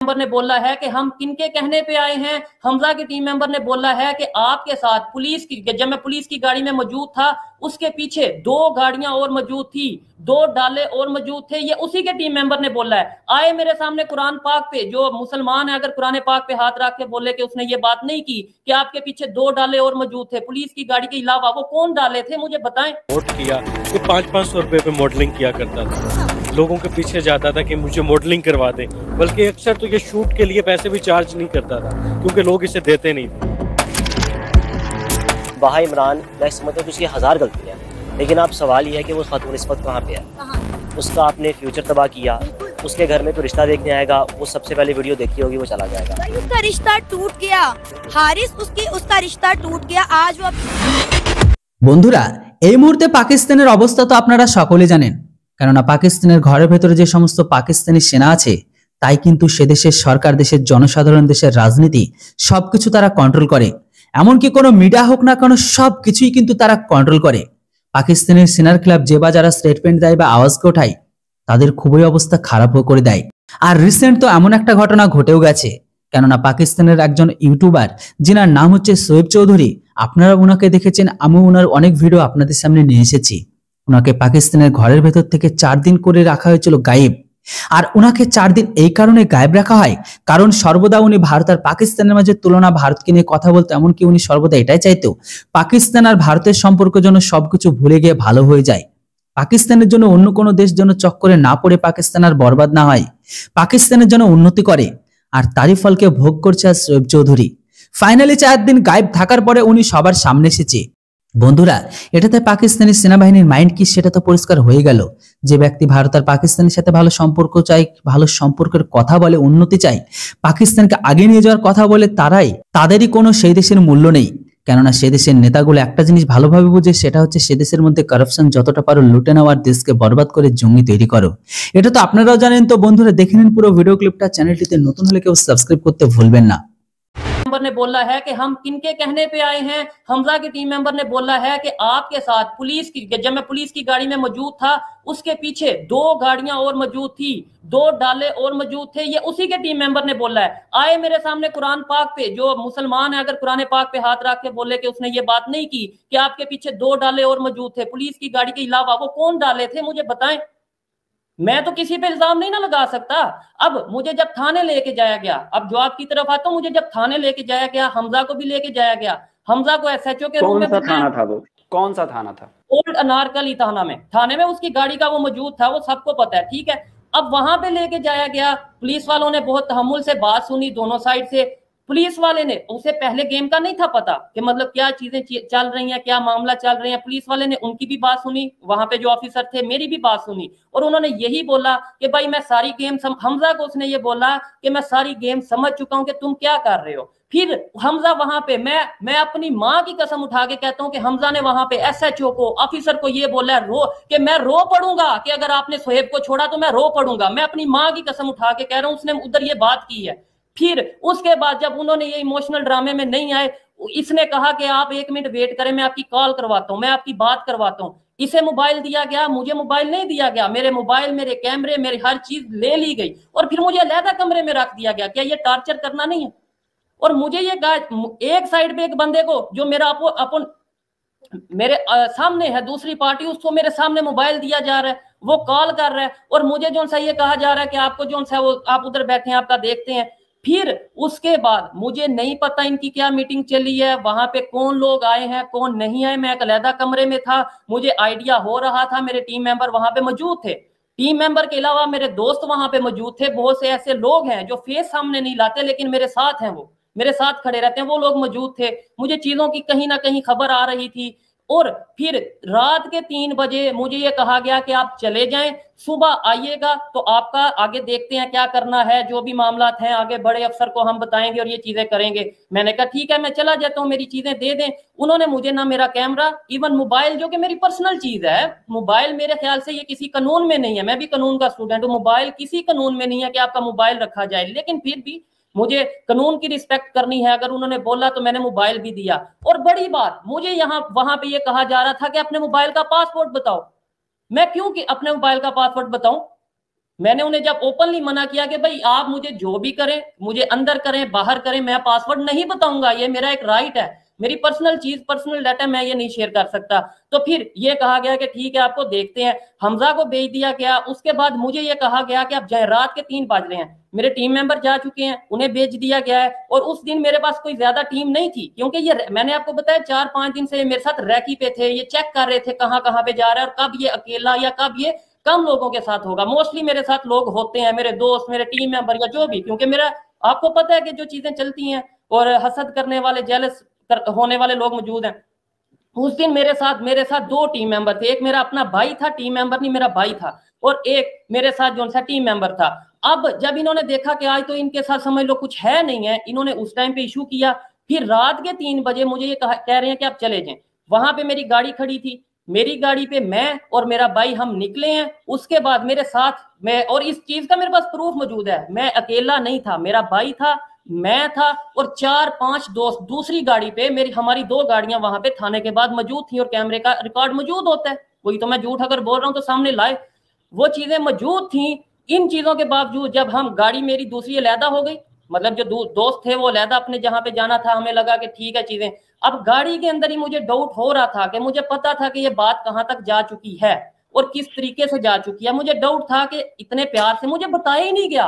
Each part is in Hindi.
मेंबर ने बोला है कि हम किनके कहने पे आए हैं। हमजा के टीम मेंबर ने बोला है कि आपके साथ पुलिस की, जब मैं पुलिस की गाड़ी में मौजूद था उसके पीछे 2 गाड़ियां और मौजूद थी, 2 डाले और मौजूद थे। ये उसी के टीम मेंबर ने बोला है। आए मेरे सामने कुरान पाक पे, जो मुसलमान है अगर कुरान पाक पे हाथ रख के बोले कि उसने ये बात नहीं की कि आपके पीछे 2 डाले और मौजूद थे पुलिस की गाड़ी के अलावा, वो कौन डाले थे मुझे बताएं। वोट किया कि 500-500 रुपए पे मॉडलिंग किया करता था, लोगों के पीछे जाता था कि मुझे मॉडलिंग करवा दें, बल्कि अक्सर तो ये शूट के लिए पैसे भी चार्ज नहीं करता था क्योंकि लोग इसे देते नहीं थे। बाहा इमरान, मैं समझता हूँ कि उसकी 1000 गलतियाँ, लेकिन आप सवाल ये है कि वो खातून इस वक्त कहाँ पे है। उसका आपने फ्यूचर तबाह किया, उसके घर में तो रिश्ता देखने आएगा, वो सबसे पहले वीडियो देखी होगी, वो चला जाएगा। उसका रिश्ता टूट गया, हारिस उसका रिश्ता टूट गया। आज वो বন্ধুরা, এই মুহূর্তে পাকিস্তানের অবস্থা তো আপনারা সকলে জানেন, কেননা পাকিস্তানের ঘরের ভেতরে যে সমস্ত পাকিস্তানি সেনা আছে তাই কিন্তু সে দেশের সরকার, দেশের জনসাধারণ, দেশের রাজনীতি সবকিছু তারা কন্ট্রোল করে। এমনকি কোনো মিডিয়া হোক না কেন সবকিছুই কিন্তু তারা কন্ট্রোল করে। পাকিস্তানের সেনার খেলাফ যে বা যারা স্টেটমেন্ট দেয় বা আওয়াজকে ওঠায় তাদের খুবই অবস্থা খারাপ করে দেয়। আর রিসেন্ট তো এমন একটা ঘটনা ঘটেও গেছে, কেননা পাকিস্তানের একজন ইউটিউবার যিনার নাম হচ্ছে শোয়েব চৌধুরী, আপনারা ওনাকে দেখেছেন, আমি ওনার অনেক ভিডিও আপনাদের সামনে নিয়ে এসেছি। ওনাকে পাকিস্তানের ঘরের ভেতর থেকে 4 দিন করে রাখা হয়েছিল গায়েব। আর ওনাকে 4 দিন এই কারণে গায়েব রাখা হয় কারণ সর্বদা উনি ভারত আর পাকিস্তানের মাঝে তুলনা, ভারতকে নিয়ে কথা বলতো, এমনকি উনি সর্বদা এটাই চাইতো পাকিস্তান আর ভারতের সম্পর্ক যেন সবকিছু ভুলে গিয়ে ভালো হয়ে যায়। পাকিস্তানের জন্য অন্য কোনো দেশ যেন চক্করে না পড়ে পাকিস্তান আর বরবাদ না হয়, পাকিস্তানের জন্য উন্নতি করে। আর তারই ফলকে ভোগ করছে আজ শোয়েব চৌধুরী। ফাইনালি 4 দিন গায়েব থাকার পরে উনি সবার সামনে এসেছে। বন্ধুরা, এটাতে পাকিস্তানি সেনাবাহিনীর মাইন্ড কি সেটা তো পরিষ্কার হয়ে গেল। যে ব্যক্তি ভারত আর পাকিস্তানের সাথে ভালো সম্পর্ক চাই, ভালো সম্পর্কের কথা বলে, উন্নতি চাই, পাকিস্তানকে আগে নিয়ে যাওয়ার কথা বলে, তাদেরই কোনো সেই দেশের মূল্য নেই। কেননা সে দেশের নেতাগুলো একটা জিনিস ভালোভাবে বুঝে, সেটা হচ্ছে সে দেশের মধ্যে কারাপশন যতটা পারো লুটে নেওয়ার, দেশকে বরবাদ করে জঙ্গি তৈরি করো। এটা তো আপনারাও জানেন। তো বন্ধুরা, দেখে নিন পুরো ভিডিও ক্লিপটা। চ্যানেলটিতে নতুন হলে কেউ সাবস্ক্রাইব করতে ভুলবেন না। मेंबर ने बोला है कि हम किनके कहने पे आए हैं। हमजा के टीम मेंबर ने बोला है कि आपके साथ पुलिस की, जब मैं पुलिस की गाड़ी में मौजूद था उसके पीछे 2 गाड़ियां और मौजूद थी, 2 डाले और मौजूद थे। ये उसी के टीम मेंबर ने बोला है। आए मेरे सामने कुरान पाक पे, जो मुसलमान है अगर कुरान पाक पे हाथ रख के बोले कि उसने ये बात नहीं की कि आपके पीछे 2 डाले और मौजूद थे पुलिस की गाड़ी के अलावा, वो कौन डाले थे मुझे बताएं। मैं तो किसी पे इल्जाम नहीं ना लगा सकता। अब मुझे जब थाने लेके जाया गया, अब जवाब की तरफ आता हूं, मुझे जब थाने लेके जाया गया, हमजा को भी लेके जाया गया। हमजा को एसएचओ के रूम में, कौन सा थाना था वो? कौन सा थाना था? ओल्ड अनारकली थाने में उसकी गाड़ी का वो मौजूद था, वो सबको पता है, ठीक है। अब वहां पे लेके जाया गया, पुलिस वालों ने बहुत तहम्मुल से बात सुनी दोनों साइड से। पुलिस वाले ने, उसे पहले गेम का नहीं था पता कि मतलब क्या चीजें चल रही हैं, क्या मामला चल रही है। पुलिस वाले ने उनकी भी बात सुनी, वहां पे जो ऑफिसर थे मेरी भी बात सुनी, और उन्होंने यही बोला कि भाई मैं सारी गेम हमजा को उसने ये बोला कि मैं सारी गेम समझ चुका हूं कि तुम क्या कर रहे हो। फिर हमजा वहां पे, मैं अपनी माँ की कसम उठा के कहता हूं कि हमजा ने वहां पे एसएचओ को, ऑफिसर को ये बोला कि मैं रो पड़ूंगा कि अगर आपने सोहेब को छोड़ा तो मैं रो पड़ूंगा। मैं अपनी माँ की कसम उठा के कह रहा हूं, उसने उधर ये बात की है। फिर उसके बाद जब उन्होंने ये इमोशनल ड्रामे में नहीं आए, इसने कहा कि आप 1 मिनट वेट करें, मैं आपकी कॉल करवाता हूं, मैं आपकी बात करवाता हूं। इसे मोबाइल दिया गया, मुझे मोबाइल नहीं दिया गया। मेरे मोबाइल, मेरे कैमरे, मेरी हर चीज ले ली गई और फिर मुझे अलहदा कमरे में रख दिया गया। क्या ये टॉर्चर करना नहीं है? और मुझे ये एक साइड पे एक बंदे को, जो मेरा अपन मेरे सामने है, दूसरी पार्टी, उसको मेरे सामने मोबाइल दिया जा रहा है, वो कॉल कर रहा है, और मुझे जो सा ये कहा जा रहा है कि आपको जो सा वो आप उधर बैठे हैं, आपका देखते हैं। फिर उसके बाद मुझे नहीं पता इनकी क्या मीटिंग चली है, वहां पे कौन लोग आए हैं कौन नहीं आए। मैं एक अलहदा कमरे में था, मुझे आइडिया हो रहा था, मेरे टीम मेंबर वहां पे मौजूद थे। टीम मेंबर के अलावा मेरे दोस्त वहां पे मौजूद थे। बहुत से ऐसे लोग हैं जो फेस सामने नहीं लाते लेकिन मेरे साथ हैं, वो मेरे साथ खड़े रहते हैं, वो लोग मौजूद थे। मुझे चीजों की कहीं ना कहीं खबर आ रही थी। और फिर रात के 3 बजे मुझे ये कहा गया कि आप चले जाएं, सुबह आइएगा तो आपका आगे देखते हैं क्या करना है, जो भी मामला हैं आगे बड़े अफसर को हम बताएंगे और ये चीजें करेंगे। मैंने कहा ठीक है, मैं चला जाता हूँ, मेरी चीजें दे दें। उन्होंने मुझे ना मेरा कैमरा, इवन मोबाइल, जो कि मेरी पर्सनल चीज है, मोबाइल मेरे ख्याल से ये किसी कानून में नहीं है, मैं भी कानून का स्टूडेंट हूँ, मोबाइल किसी कानून में नहीं है कि आपका मोबाइल रखा जाए, लेकिन फिर भी मुझे कानून की रिस्पेक्ट करनी है। अगर उन्होंने बोला तो मैंने मोबाइल भी दिया। और बड़ी बात, मुझे वहां पे ये कहा जा रहा था कि अपने मोबाइल का पासवर्ड बताओ। मैं क्यों कि अपने मोबाइल का पासवर्ड बताऊं? मैंने उन्हें जब ओपनली मना किया कि भाई आप मुझे जो भी करें, मुझे अंदर करें बाहर करें, मैं पासवर्ड नहीं बताऊंगा, ये मेरा एक राइट है, मेरी पर्सनल चीज, पर्सनल डाटा मैं ये नहीं शेयर कर सकता। तो फिर ये कहा गया कि ठीक है आपको देखते हैं, हमजा को भेज दिया गया। उसके बाद मुझे ये कहा गया कि आप जाए, रात के 3 बज रहे हैं, मेरे टीम मेंबर जा चुके हैं, उन्हें भेज दिया गया है। और उस दिन मेरे पास कोई ज्यादा टीम नहीं थी, क्योंकि ये मैंने आपको बताया 4-5 दिन से मेरे साथ रैकी पे थे, ये चेक कर रहे थे कहाँ कहाँ पे जा रहा है और कब ये अकेला या कब ये कम लोगों के साथ होगा। मोस्टली मेरे साथ लोग होते हैं, मेरे दोस्त, मेरे टीम मेंबर या जो भी, क्योंकि मेरा आपको पता है कि जो चीजें चलती हैं और हसद करने वाले, जेलस होने वाले लोग मौजूद हैं। उस दिन मेरे साथ 2 टीम मेंबर थे, एक मेरा अपना भाई था, टीम मेंबर नहीं मेरा भाई था, और एक मेरे साथ जो सा टीम मेंबर था। अब जब इन्होंने देखा कि आज तो इनके साथ समझ लो कुछ है नहीं है, इन्होंने उस टाइम पे इशू किया। फिर रात के 3 बजे मुझे ये कह रहे हैं कि आप चले जाएं। वहां पे मेरी गाड़ी खड़ी थी, मेरी गाड़ी पे मैं और मेरा भाई हम निकले हैं। उसके बाद मेरे साथ मैं, और इस चीज का मेरे पास प्रूफ मौजूद है, मैं अकेला नहीं था, मेरा भाई था, मैं था और 4-5 दोस्त दूसरी गाड़ी पे, हमारी 2 गाड़ियां वहां पे थाने के बाद मौजूद थी और कैमरे का रिकॉर्ड मौजूद होता है। कोई तो मैं झूठ अगर बोल रहा हूं तो सामने लाए, वो चीजें मौजूद थी। इन चीजों के बावजूद जब हम गाड़ी मेरी दूसरी अलहदा हो गई, मतलब जो दोस्त थे वो अलहदा अपने जहां पे जाना था, हमें लगा कि ठीक है चीजें। अब गाड़ी के अंदर ही मुझे डाउट हो रहा था कि मुझे पता था कि ये बात कहां तक जा चुकी है और किस तरीके से जा चुकी है। मुझे डाउट था कि इतने प्यार से मुझे बताया ही नहीं गया,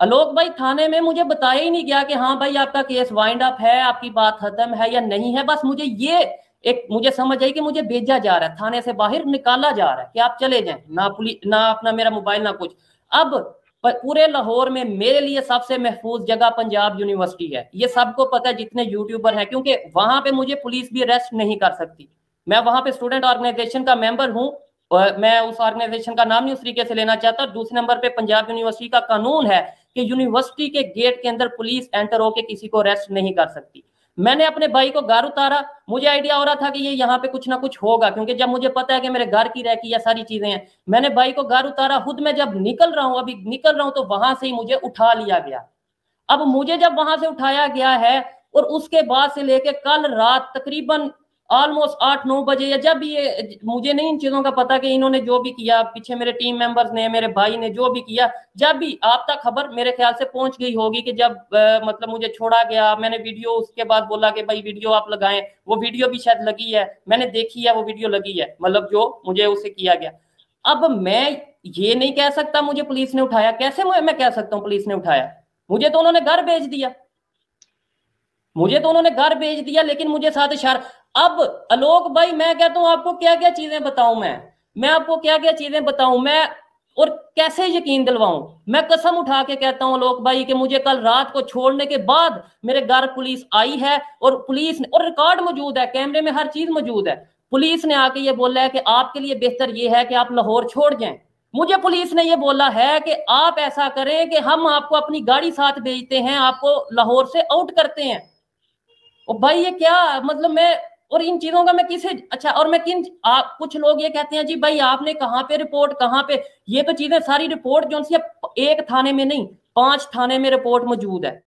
आलोक भाई, थाने में मुझे बताया ही नहीं गया कि हाँ भाई आपका केस वाइंड अप है, आपकी बात खत्म है या नहीं है। बस मुझे समझ आई कि मुझे भेजा जा रहा है, थाने से बाहर निकाला जा रहा है कि आप चले जाएं, ना पुलिस, ना अपना मेरा मोबाइल, ना कुछ। अब पूरे लाहौर में मेरे लिए सबसे महफूज जगह पंजाब यूनिवर्सिटी है, ये सबको पता है जितने यूट्यूबर हैं, क्योंकि वहां पे मुझे पुलिस भी अरेस्ट नहीं कर सकती। मैं वहां पे स्टूडेंट ऑर्गेनाइजेशन का मेंबर हूँ, मैं उस ऑर्गेनाइजेशन का नाम नहीं उस तरीके से लेना चाहता। और दूसरे नंबर पे पंजाब यूनिवर्सिटी का कानून है कि यूनिवर्सिटी के गेट के अंदर पुलिस एंटर होकर किसी को अरेस्ट नहीं कर सकती। मैंने अपने भाई को घर उतारा, मुझे आइडिया हो रहा था कि ये यहाँ पे कुछ ना कुछ होगा, क्योंकि जब मुझे पता है कि मेरे घर की रैकी या सारी चीजें हैं। मैंने भाई को घर उतारा, खुद मैं जब निकल रहा हूँ तो वहां से ही मुझे उठा लिया गया। अब मुझे जब वहां से उठाया गया है और उसके बाद से लेके कल रात तकरीबन ऑलमोस्ट 8-9 बजे, या जब भी ये, मुझे नहीं इन चीजों का पता कि इन्होंने जो भी किया पीछे, मेरे टीम मेंबर्स ने, मेरे भाई ने जो भी किया, जब भी आप तक खबर मेरे ख्याल से पहुंच गई होगी कि जब मतलब मुझे छोड़ा गया, मैंने वीडियो उसके बाद बोला कि भाई वीडियो आप लगाएं, वो वीडियो भी शायद लगी है, मैंने देखी है, वो वीडियो लगी है, मतलब जो मुझे उससे किया गया। अब मैं ये नहीं कह सकता मुझे पुलिस ने उठाया, कैसे मैं कह सकता हूँ पुलिस ने उठाया? मुझे तो उन्होंने घर भेज दिया, लेकिन मुझे साथ इशारा। अब आलोक भाई, मैं कहता हूं आपको क्या क्या चीजें बताऊं, मैं आपको क्या क्या चीजें बताऊं, मैं और कैसे यकीन दिलवाऊं। मैं कसम उठा के कहता हूं आलोक भाई कि मुझे कल रात को छोड़ने के बाद मेरे घर पुलिस आई है, और पुलिस ने, और रिकॉर्ड मौजूद है, कैमरे में हर चीज मौजूद है, पुलिस ने आके ये बोला है कि आपके लिए बेहतर ये है कि आप लाहौर छोड़ जाएं। मुझे पुलिस ने ये बोला है कि आप ऐसा करें कि हम आपको अपनी गाड़ी साथ भेजते हैं, आपको लाहौर से आउट करते हैं। और भाई ये क्या मतलब, मैं और इन चीजों का मैं किसे, अच्छा, और मैं कुछ लोग ये कहते हैं जी भाई आपने कहाँ पे रिपोर्ट, कहाँ पे, ये तो चीजें सारी रिपोर्ट जो सी एक थाने में नहीं 5 थाने में रिपोर्ट मौजूद है।